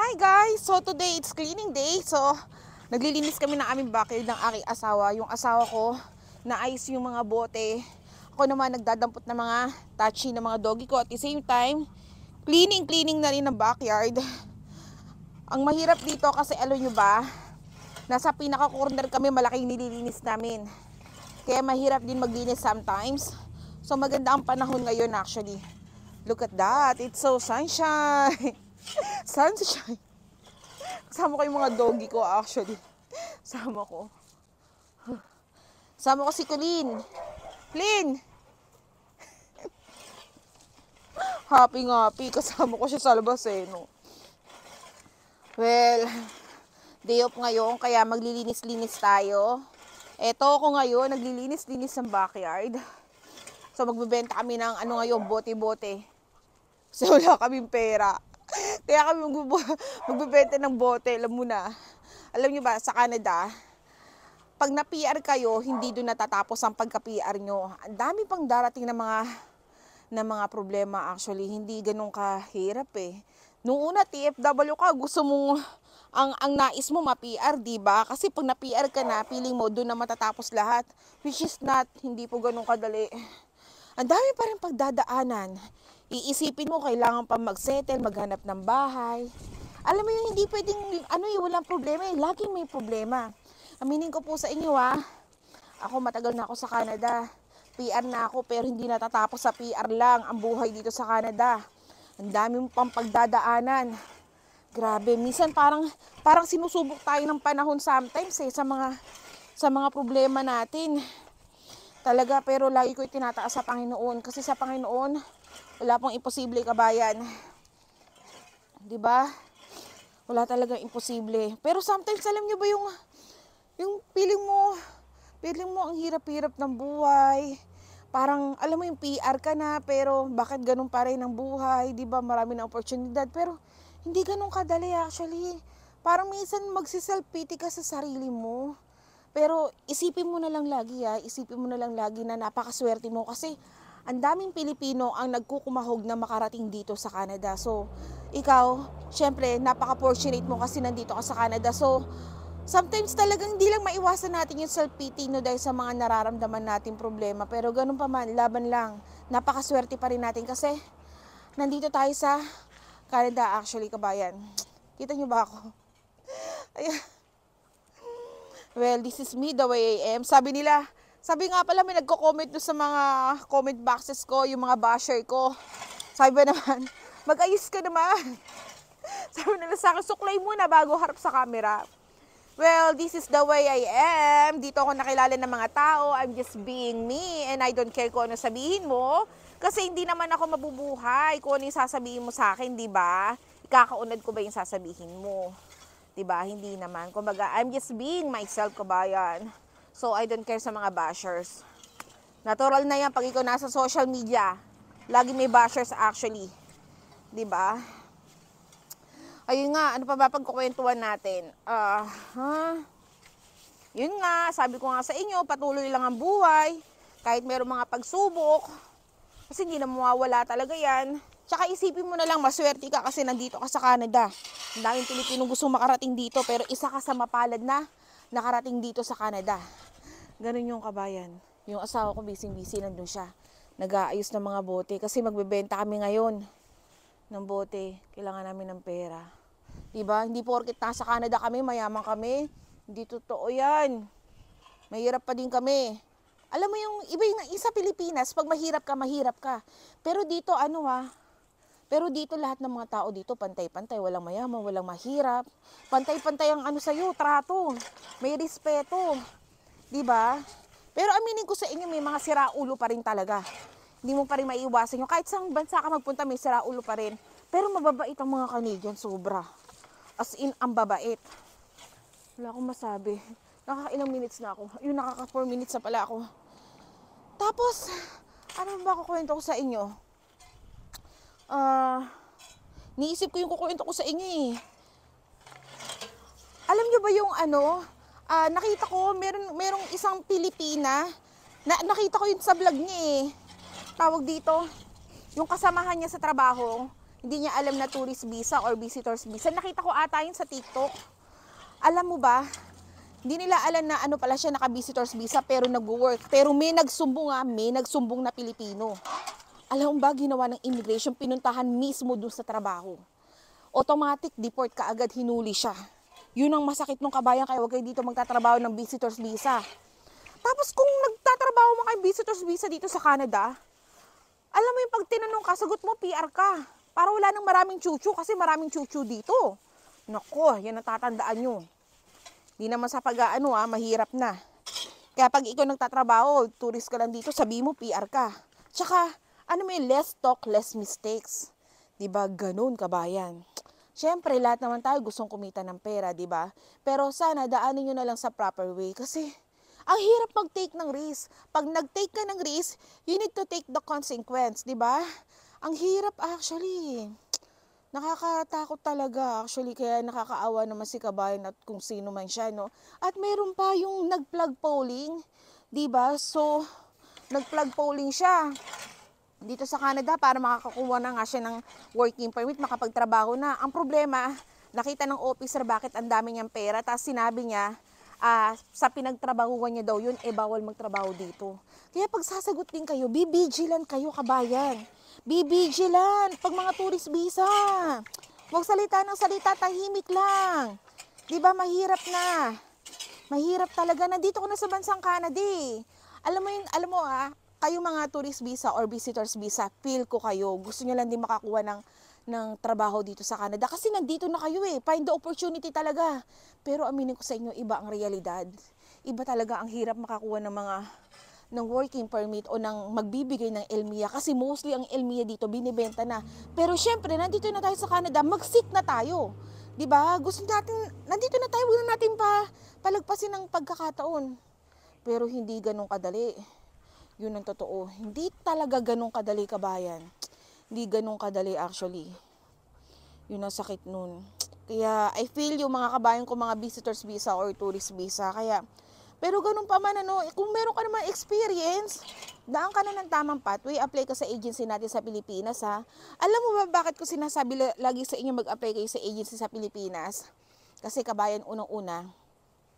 Hi guys! So today it's cleaning day. So naglilinis kami ng aming backyard ng aking asawa. Yung asawa ko naayos yung mga bote. Ako naman nagdadampot ng mga touchy ng mga doggy ko. At the same time, cleaning na rin ng backyard. Ang mahirap dito kasi alam nyo ba, nasa pinaka corner kami, malaking nililinis namin. Kaya mahirap din maglinis sometimes. So maganda ang panahon ngayon actually. Look at that, it's so sunshine. Sunshine. Kasama ko yung mga doggy ko actually. Sama ko si Colleen. Colleen! Happy. Kasama ko siya sa labas eh, no? Well, day off ngayon, kaya maglilinis-linis tayo. Eto ako ngayon, naglilinis-linis ng backyard. So magbebenta kami ng ngayon, bote-bote. Kasi wala kaming pera. Kaya kami magbebenta ng bote, alam mo na. Alam niyo ba, sa Canada, pag na-PR kayo, hindi doon natatapos ang pagka-PR nyo. Ang dami pang darating na mga problema actually. Hindi ganun kahirap eh. Noong una, TFW ka, gusto mong, ang nais mo ma-PR, diba? Kasi pag na-PR ka na, feeling mo doon na matatapos lahat. Which is not, hindi po ganun kadali. Ang dami pa rin pagdadaanan. Iisipin mo, kailangan pa mag-settle, maghanap ng bahay. Alam mo yung hindi pwedeng, walang problema eh. Laging may problema. Aminin ko po sa inyo ako matagal na ako sa Canada. PR na ako pero hindi natatapos sa PR lang ang buhay dito sa Canada. Ang dami mo pang pagdadaanan. Grabe, minsan parang sinusubok tayo ng panahon sometimes sa mga problema natin. Talaga, pero lagi ko itinataas sa Panginoon kasi sa Panginoon wala pong imposible, kabayan. 'Di ba? Wala talagang imposible. Pero sometimes alam niyo ba yung feeling mo ang hirap-hirap ng buhay. Parang alam mo yung PR ka na pero bakit ganun pa rin ang buhay, 'di ba? Marami na oportunidad pero hindi ganun kadali actually. Parang minsan magsi-self-pity ka sa sarili mo. Pero isipin mo na lang lagi na napakaswerte mo kasi ang daming Pilipino ang nagkukumahog na makarating dito sa Canada. So, ikaw, syempre, napaka-fortunate mo kasi nandito ka sa Canada. So, sometimes talagang hindi lang maiwasan natin yung self-pity dahil sa mga nararamdaman natin problema. Pero ganun pa man, laban lang. Napakaswerte pa rin natin kasi nandito tayo sa Canada actually, kabayan. Kita nyo ba ako? Ayan. Well, this is me the way I am. Sabi nga pala, may nagko-comment doon sa mga comment boxes ko, yung mga basher ko. Sabi ba naman, mag-ayos ka naman. Sabi nila sa akin, suklay muna bago harap sa camera. Well, this is the way I am. Dito ako nakilala ng mga tao. I'm just being me and I don't care kung ano sabihin mo. Kasi hindi naman ako mabubuhay kung ano yung sasabihin mo sa akin, di ba? Ikakaunad ko ba yung sasabihin mo? Di ba? Hindi naman. Kumbaga, I'm just being myself, kabayan. So, I don't care sa mga bashers. Natural na yan pag ikaw nasa social media. Lagi may bashers actually. Diba? Ayun nga, ano pa ba pagkukwentuhan natin? Yun nga, sabi ko nga sa inyo, patuloy lang ang buhay. Kahit mayroong mga pagsubok. Kasi hindi na mawawala talaga yan. Tsaka isipin mo na lang, maswerte ka kasi nandito ka sa Canada. Ang daming Pilipino gusto makarating dito, pero isa ka sa mapalad na nakarating dito sa Canada. Ganun yung kabayan. Yung asawa ko busy nandun siya. Nag-aayos ng mga bote kasi magbebenta kami ngayon ng bote. Kailangan namin ng pera. Diba? Hindi porket nasa Canada kami, mayaman kami. Hindi totoo yan. Mahirap pa din kami. Alam mo yung iba yung sa Pilipinas, pag mahirap ka. Pero dito pero dito lahat ng mga tao dito pantay-pantay, walang mayaman, walang mahirap. Pantay-pantay ang sa'yo, trato. May respeto. 'Di ba? Pero aminin ko sa inyo, may mga siraulo pa rin talaga. Hindi mo pa rin maiiwasan yung kahit saan bansa ka magpunta, may siraulo pa rin. Pero mababait ang mga Canadian, sobra. As in, ang babait. Wala akong masabi. Nakaka-ilang minutes na ako. Yung nakaka-4 minutes na pala ako. Tapos, ano ba kukwento ko sa inyo? Niisip ko yung kukwento ko sa inyo eh. Alam nyo ba yung nakita ko, merong isang Pilipina, nakita ko yun sa vlog niya eh. Tawag dito, yung kasamahan niya sa trabaho, Hindi niya alam na tourist visa or visitors visa. Nakita ko ata yun sa TikTok. Alam mo ba, hindi nila alam na ano pala siya, naka-visitors visa pero nag-work. Pero may nagsumbong na Pilipino. Alam mo ba, ginawa ng immigration, pinuntahan mismo dun sa trabaho. Automatic deport ka agad, hinuli siya. Yun ang masakit ng kabayan, kaya huwag kayo dito magtatrabaho ng visitors visa. Tapos kung nagtatrabaho mo kayo visitors visa dito sa Canada, alam mo yung pag tinanong ka, sagot mo PR ka. Para wala nang maraming chuchu kasi maraming chuchu dito. Nako, yan ang tatandaan nyo. Di naman sa pag-aano mahirap na. Kaya pag ikaw nagtatrabaho, tourist ka lang dito, sabi mo PR ka. Tsaka, ano mo yung less talk, less mistakes. Diba, ganun kabayan. Siyempre, lahat naman tayo gustong kumita ng pera, diba? Pero sana, daanin nyo na lang sa proper way. Kasi, ang hirap mag-take ng risk. Pag nag-take ka ng risk, you need to take the consequence, diba? Ang hirap actually. Nakakatakot talaga actually, kaya nakakaawa naman si kabayan at kung sino man siya, no? At meron pa yung nag-plug polling, diba? So, nag-plug polling siya dito sa Canada para makakakuha na nga siya ng working permit, makapagtrabaho na. Ang problema, nakita ng officer bakit ang dami niyang pera, tapos sinabi niya, sa pinagtrabahuan niya daw yun, bawal magtrabaho dito. Kaya pag sasagot din kayo, be vigilant kayo kabayan. Be vigilant pag mga tourist visa. Huwag salita ng salita, tahimik lang. Diba, mahirap na. Mahirap talaga. Nandito ko na sa bansang Canada eh. Alam mo kayo mga tourist visa or visitors visa, feel ko kayo. Gusto nyo lang din makakuha ng trabaho dito sa Canada. Kasi nandito na kayo eh. Find the opportunity talaga. Pero aminin ko sa inyo, iba ang realidad. Iba talaga ang hirap makakuha ng working permit o ng magbibigay ng LMIA. Kasi mostly ang LMIA dito binibenta na. Pero syempre, nandito na tayo sa Canada, mag-sit na tayo. Diba? Gusto natin, nandito na tayo, huwag na natin palagpasin ng pagkakataon. Pero hindi ganun kadali. Yun ang totoo. Hindi talaga ganun kadali kabayan. Hindi ganun kadali actually. Yun ang sakit nun. Kaya I feel yung mga kabayan ko, mga visitors visa or tourist visa. Kaya, pero ganun pa man kung meron ka naman experience, daan ka na ng tamang pathway, apply ka sa agency natin sa Pilipinas ha. Alam mo ba bakit ko sinasabi lagi sa inyo mag-apply kayo sa agency sa Pilipinas? Kasi kabayan, unang-una,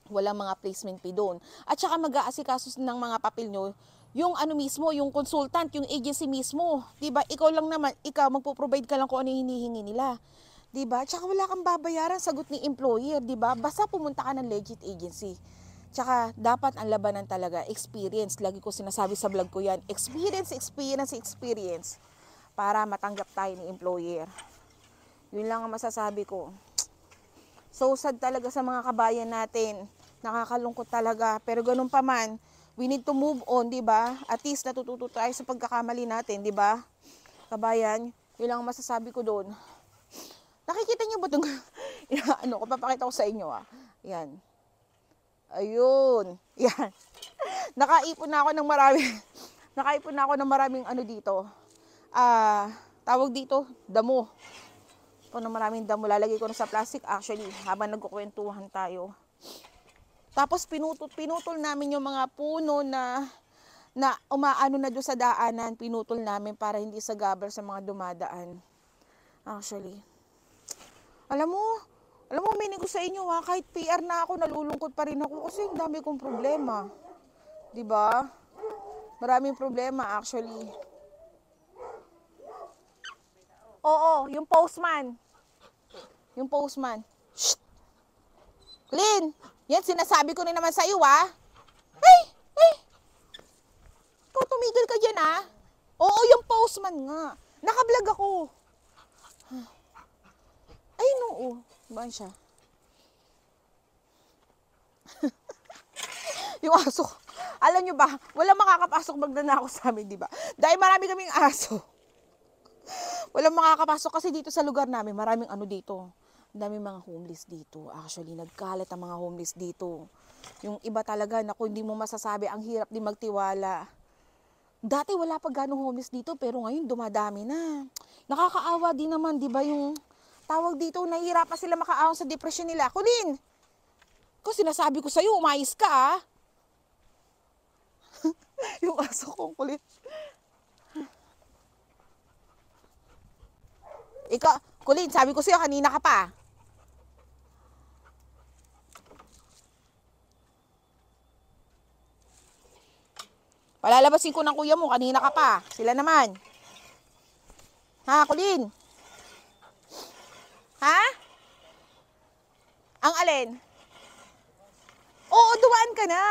walang mga placement fee doon. At saka mag-aasikaso ng mga papel nyo, yung mismo, yung consultant, yung agency mismo. Diba? Ikaw lang naman, magpo-provide ka lang kung ano yung hinihingi nila. Diba? Tsaka wala kang babayaran, sagot ni employer, diba? Basta pumunta ka ng legit agency. Tsaka dapat ang labanan talaga, experience. Lagi ko sinasabi sa vlog ko yan, experience. Para matanggap tayo ni employer. Yun lang ang masasabi ko. So sad talaga sa mga kabayan natin. Nakakalungkot talaga. Pero ganun pa man, we need to move on, di ba? At least natututo tayo sa pagkakamali natin, di ba? Kabayan, yun lang ang masasabi ko doon. Nakikita niyo ba itong, papakita ko sa inyo Yan. Ayun. Yan. Nakaipon na ako ng maraming dito. Tawag dito, damo. Ito na maraming damo. Lalagay ko na sa plastic actually habang nagkukwentuhan tayo. Tapos pinutol namin yung mga puno na umaano na doon sa daanan. Pinutol namin para hindi sa gabar sa mga dumadaan. Actually. Alam mo, meaning ko sa inyo kahit PR na ako, nalulungkot pa rin ako kasi ang dami kong problema. 'Di ba? Maraming problema actually. Oo, yung postman. Shh! Lynn, yan sinasabi ko na naman sa iyo Hey! Ikaw tumigil ka diyan Oo, yung postman nga. Naka-vlog ako. Ay, no. Baan siya? Yung aso. Alam nyo ba, wala makakapasok magnanakaw sa amin, di ba? Dahil marami kaming aso. Walang makakapasok kasi dito sa lugar namin, maraming dito. Daming mga homeless dito. Actually, nagkalat ang mga homeless dito. Yung iba talaga, hindi mo masasabi, ang hirap din magtiwala. Dati wala pa ganong homeless dito, pero ngayon dumadami na. Nakakaawa din naman, di ba, yung tawag dito, nahihirapan sila makaahon sa depression nila. Kulin! Kung sinasabi ko sa'yo, umayos ka yung aso kong kulit. Ikaw, Kulin, sabi ko sa'yo, kanina ka pa. Palalabasin ko ng kuya mo, kanina ka pa. Sila naman. Ha, Kulin? Ha? Ang alin? Oo, dumaan ka na.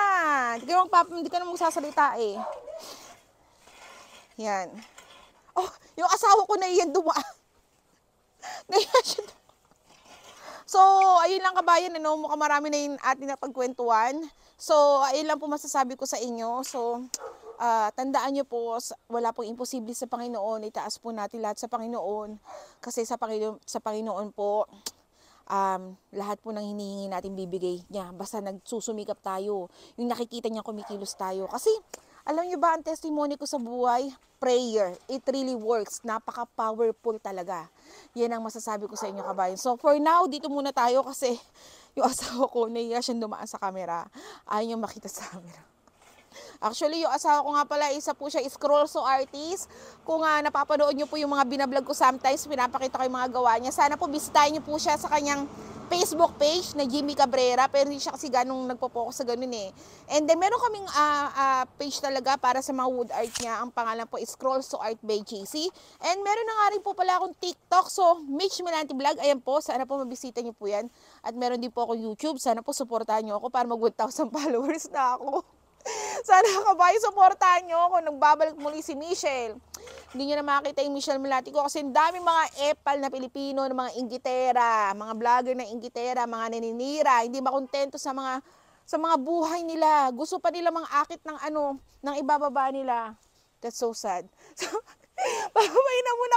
Hindi ka na magsasalita eh. Yan. Oh, yung asawa ko na iyan dumaan. Ngayon siya dumaan. So, ayun lang kabayan, ano, mukhang marami na yung ating napagkwentuhan. So, ayun lang po masasabi ko sa inyo. So, tandaan nyo po, wala pong imposible sa Panginoon. Itaas po natin lahat sa Panginoon. Kasi sa Panginoon po, lahat po ng hinihingi natin bibigay niya. Basta nagsusumikap tayo. Yung nakikita niya kumikilos tayo. Kasi, alam niyo ba, ang testimony ko sa buhay, prayer, it really works. Napaka-powerful talaga. Yan ang masasabi ko sa inyo, kabayan. So, for now, dito muna tayo kasi yung asawa ko, nahiya siyang dumaan sa camera. Ayaw niyo makita sa camera. Actually, yung asawa ko nga pala, isa po siya scrollso artist. Kung napapanood nyo po yung mga binablog ko sometimes, pinapakita ko yung mga gawa niya. Sana po bisitahin nyo po siya sa kanyang Facebook page na Jimmy Cabrera, pero hindi siya kasi ganong nagpo-focus sa ganun eh. And then, meron kaming page talaga para sa mga wood art niya. Ang pangalan po is Scrollso Art by JC. And meron na nga rin po pala akong TikTok. So, Mitch Melante Vlog, ayan po. Sana po mabisita nyo po yan. At meron din po ako YouTube. Sana po supportahan nyo ako para mag 1,000 followers na ako. Sana kabayo, supportahan nyo ako. Nagbabalik muli si Michelle. Hindi nyo na makakita yung Michelle Melati ko kasi dami mga epal na Pilipino, na mga inggitera, mga vlogger na inggitera, mga naninira, hindi makontento sa mga buhay nila. Gusto pa nila mang-akit ng ng ibababa nila. That's so sad. So, papabayin na muna